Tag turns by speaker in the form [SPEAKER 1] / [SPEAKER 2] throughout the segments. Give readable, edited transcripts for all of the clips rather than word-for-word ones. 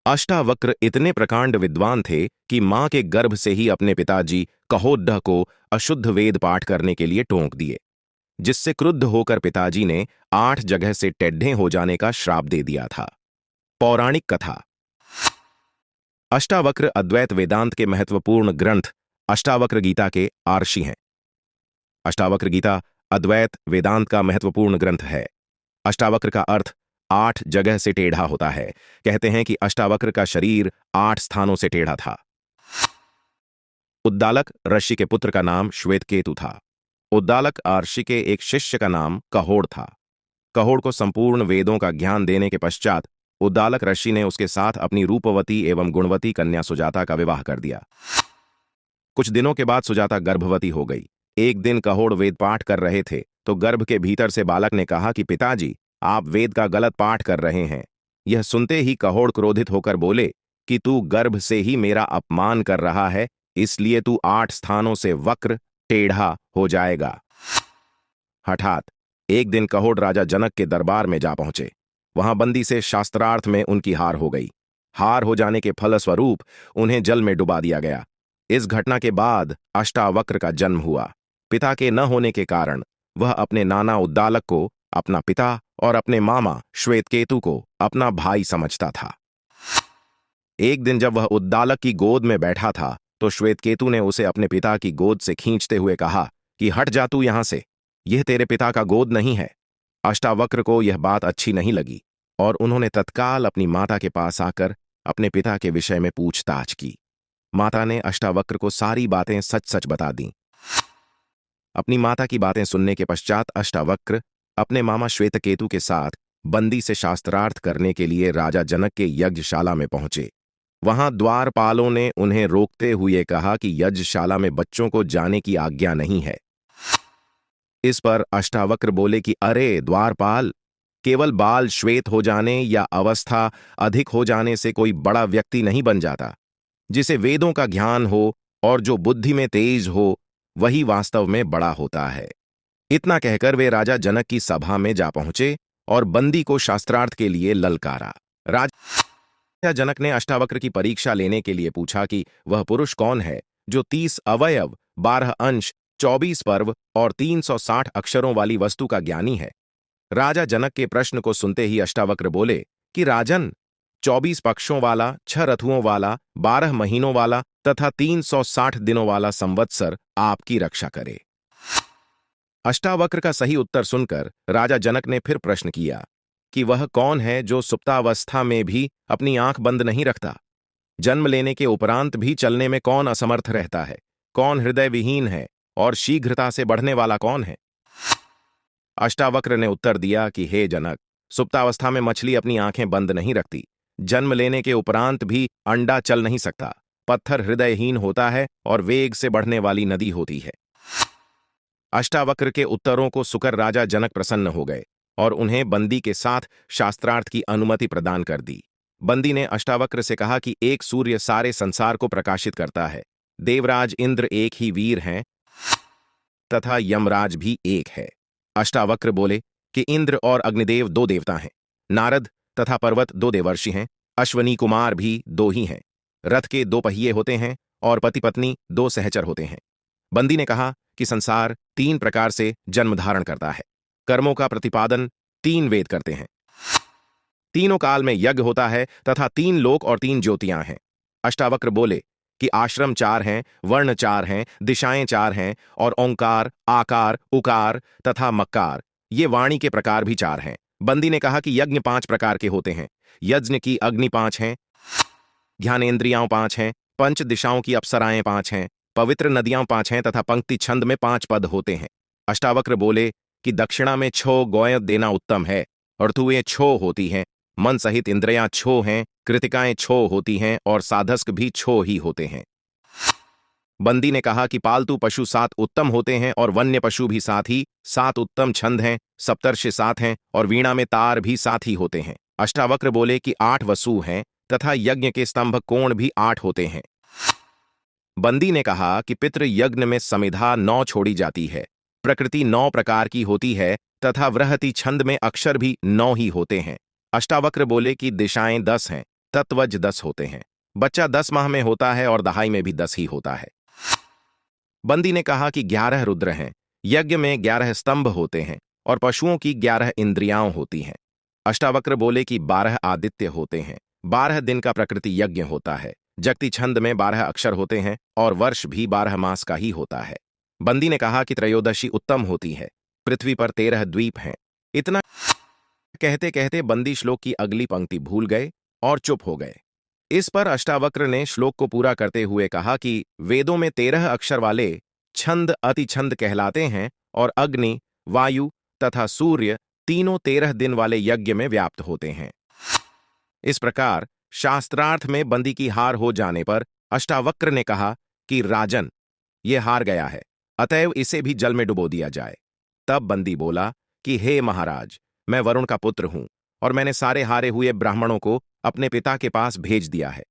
[SPEAKER 1] अष्टावक्र इतने प्रकांड विद्वान थे कि मां के गर्भ से ही अपने पिताजी कहोडः को अशुद्ध वेद पाठ करने के लिए टोंक दिए, जिससे क्रुद्ध होकर पिताजी ने 8 जगह से टेढ़े हो जाने का श्राप दे दिया था। पौराणिक कथा। अष्टावक्र अद्वैत वेदांत के महत्वपूर्ण ग्रंथ अष्टावक्र गीता के आर्षि हैं। अष्टावक्र गीता अद्वैत वेदांत का महत्वपूर्ण ग्रंथ है। अष्टावक्र का अर्थ 8 जगह से टेढ़ा होता है। कहते हैं कि अष्टावक्र का शरीर 8 स्थानों से टेढ़ा था। उद्दालक ऋषि के पुत्र का नाम श्वेतकेतु था। उद्दालक ऋषि के एक शिष्य का नाम कहोड़ था। कहोड़ को संपूर्ण वेदों का ज्ञान देने के पश्चात उद्दालक ऋषि ने उसके साथ अपनी रूपवती एवं गुणवती कन्या सुजाता का विवाह कर दिया। कुछ दिनों के बाद सुजाता गर्भवती हो गई। एक दिन कहोड़ वेद पाठ कर रहे थे तो गर्भ के भीतर से बालक ने कहा कि पिताजी, आप वेद का गलत पाठ कर रहे हैं। यह सुनते ही कहोड़ क्रोधित होकर बोले कि तू गर्भ से ही मेरा अपमान कर रहा है, इसलिए तू 8 स्थानों से वक्र टेढ़ा हो जाएगा। हठात एक दिन कहोड़ राजा जनक के दरबार में जा पहुंचे। वहां बंदी से शास्त्रार्थ में उनकी हार हो गई। हार हो जाने के फलस्वरूप उन्हें जल में डुबा दिया गया। इस घटना के बाद अष्टावक्र का जन्म हुआ। पिता के न होने के कारण वह अपने नाना उद्दालक को अपना पिता और अपने मामा श्वेतकेतु को अपना भाई समझता था। एक दिन जब वह उद्दालक की गोद में बैठा था तो श्वेतकेतु ने उसे अपने पिता की गोद से खींचते हुए कहा कि हट जा तू यहां से, यह तेरे पिता का गोद नहीं है। अष्टावक्र को यह बात अच्छी नहीं लगी और उन्होंने तत्काल अपनी माता के पास आकर अपने पिता के विषय में पूछताछ की। माता ने अष्टावक्र को सारी बातें सच सच बता दी। अपनी माता की बातें सुनने के पश्चात अष्टावक्र अपने मामा श्वेतकेतु के साथ बंदी से शास्त्रार्थ करने के लिए राजा जनक के यज्ञशाला में पहुंचे। वहां द्वारपालों ने उन्हें रोकते हुए कहा कि यज्ञशाला में बच्चों को जाने की आज्ञा नहीं है। इस पर अष्टावक्र बोले कि अरे द्वारपाल, केवल बाल श्वेत हो जाने या अवस्था अधिक हो जाने से कोई बड़ा व्यक्ति नहीं बन जाता। जिसे वेदों का ज्ञान हो और जो बुद्धि में तेज हो, वही वास्तव में बड़ा होता है। इतना कहकर वे राजा जनक की सभा में जा पहुंचे और बंदी को शास्त्रार्थ के लिए ललकारा। राजा जनक ने अष्टावक्र की परीक्षा लेने के लिए पूछा कि वह पुरुष कौन है जो 30 अवयव, 12 अंश, 24 पर्व और 360 अक्षरों वाली वस्तु का ज्ञानी है। राजा जनक के प्रश्न को सुनते ही अष्टावक्र बोले कि राजन, 24 पक्षों वाला, 6 रथुओं वाला, 12 महीनों वाला तथा 360 दिनों वाला संवत्सर आपकी रक्षा करे। अष्टावक्र का सही उत्तर सुनकर राजा जनक ने फिर प्रश्न किया कि वह कौन है जो सुप्तावस्था में भी अपनी आंख बंद नहीं रखता? जन्म लेने के उपरांत भी चलने में कौन असमर्थ रहता है? कौन हृदय विहीन है और शीघ्रता से बढ़ने वाला कौन है? अष्टावक्र ने उत्तर दिया कि हे जनक, सुप्तावस्था में मछली अपनी आंखें बंद नहीं रखती। जन्म लेने के उपरांत भी अंडा चल नहीं सकता। पत्थर हृदयहीन होता है और वेग से बढ़ने वाली नदी होती है। अष्टावक्र के उत्तरों को सुकर राजा जनक प्रसन्न हो गए और उन्हें बंदी के साथ शास्त्रार्थ की अनुमति प्रदान कर दी। बंदी ने अष्टावक्र से कहा कि एक सूर्य सारे संसार को प्रकाशित करता है। देवराज इंद्र एक ही वीर हैं तथा यमराज भी एक है। अष्टावक्र बोले कि इंद्र और अग्निदेव 2 देवता हैं, नारद तथा पर्वत 2 देवर्षि हैं, अश्वनी कुमार भी 2 ही हैं, रथ के 2 पहिए होते हैं और पति पत्नी 2 सहचर होते हैं। बंदी ने कहा कि संसार 3 प्रकार से जन्म धारण करता है। कर्मों का प्रतिपादन 3 वेद करते हैं। तीनों काल में यज्ञ होता है तथा 3 लोक और 3 ज्योतियां हैं। अष्टावक्र बोले कि आश्रम 4 हैं, वर्ण 4 हैं, दिशाएं 4 हैं और ओंकार, आकार, उकार तथा मक्कार, ये वाणी के प्रकार भी 4 हैं। बंदी ने कहा कि यज्ञ 5 प्रकार के होते हैं। यज्ञ की अग्नि 5 हैं, ज्ञानेंद्रियां 5 हैं, पंच दिशाओं की अप्सराएं 5 हैं, पवित्र नदियां 5 हैं तथा पंक्ति छंद में 5 पद होते हैं। अष्टावक्र बोले कि दक्षिणा में 6 गौयं देना उत्तम है, अर्थुएं 6 होती हैं, मन सहित इंद्रियां 6 हैं, कृतिकाएं 6 होती हैं और साधस्क भी 6 ही होते हैं। बंदी ने कहा कि पालतू पशु 7 उत्तम होते हैं और वन्य पशु भी 7 ही, 7 उत्तम छंद हैं, सप्तर्षि 7 हैं और वीणा में तार भी 7 ही होते हैं। अष्टावक्र बोले कि 8 वसु हैं तथा यज्ञ के स्तंभ कोण भी 8 होते हैं। बंदी ने कहा कि पितृ यज्ञ में समिधा 9 छोड़ी जाती है, प्रकृति 9 प्रकार की होती है तथा वृहति छंद में अक्षर भी 9 ही होते हैं। अष्टावक्र बोले कि दिशाएं 10 हैं, तत्वज 10 होते हैं। बच्चा 10 माह में होता है और दहाई में भी 10 ही होता है। बंदी ने कहा कि 11 रुद्र हैं, यज्ञ में 11 स्तंभ होते हैं और पशुओं की 11 इंद्रियां होती हैं। अष्टावक्र बोले कि 12 आदित्य होते हैं, 12 दिन का प्रकृति यज्ञ होता है, जगती छंद में 12 अक्षर होते हैं और वर्ष भी 12 मास का ही होता है। बंदी ने कहा कि त्रयोदशी उत्तम होती है, पृथ्वी पर 13 द्वीप हैं। इतना कहते कहते बंदी श्लोक की अगली पंक्ति भूल गए और चुप हो गए। इस पर अष्टावक्र ने श्लोक को पूरा करते हुए कहा कि वेदों में 13 अक्षर वाले छंद अतिछंद कहलाते हैं और अग्नि, वायु तथा सूर्य तीनों 13 दिन वाले यज्ञ में व्याप्त होते हैं। इस प्रकार शास्त्रार्थ में बंदी की हार हो जाने पर अष्टावक्र ने कहा कि राजन, ये हार गया है, अतएव इसे भी जल में डुबो दिया जाए। तब बंदी बोला कि हे महाराज, मैं वरुण का पुत्र हूं और मैंने सारे हारे हुए ब्राह्मणों को अपने पिता के पास भेज दिया है।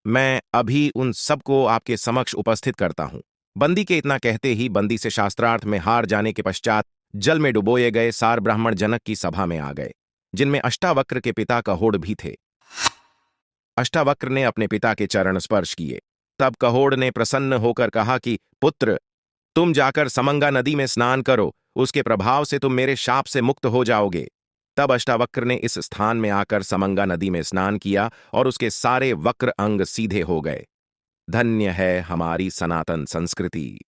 [SPEAKER 1] मैं अभी उन सबको आपके समक्ष उपस्थित करता हूं। बंदी के इतना कहते ही बंदी से शास्त्रार्थ में हार जाने के पश्चात जल में डुबोए गए सार ब्राह्मण जनक की सभा में आ गए, जिनमें अष्टावक्र के पिता कहोड़ भी थे। अष्टावक्र ने अपने पिता के चरण स्पर्श किए। तब कहोड़ ने प्रसन्न होकर कहा कि पुत्र, तुम जाकर समंगा नदी में स्नान करो, उसके प्रभाव से तुम मेरे शाप से मुक्त हो जाओगे। तब अष्टावक्र ने इस स्थान में आकर समंगा नदी में स्नान किया और उसके सारे वक्र अंग सीधे हो गए। धन्य है हमारी सनातन संस्कृति।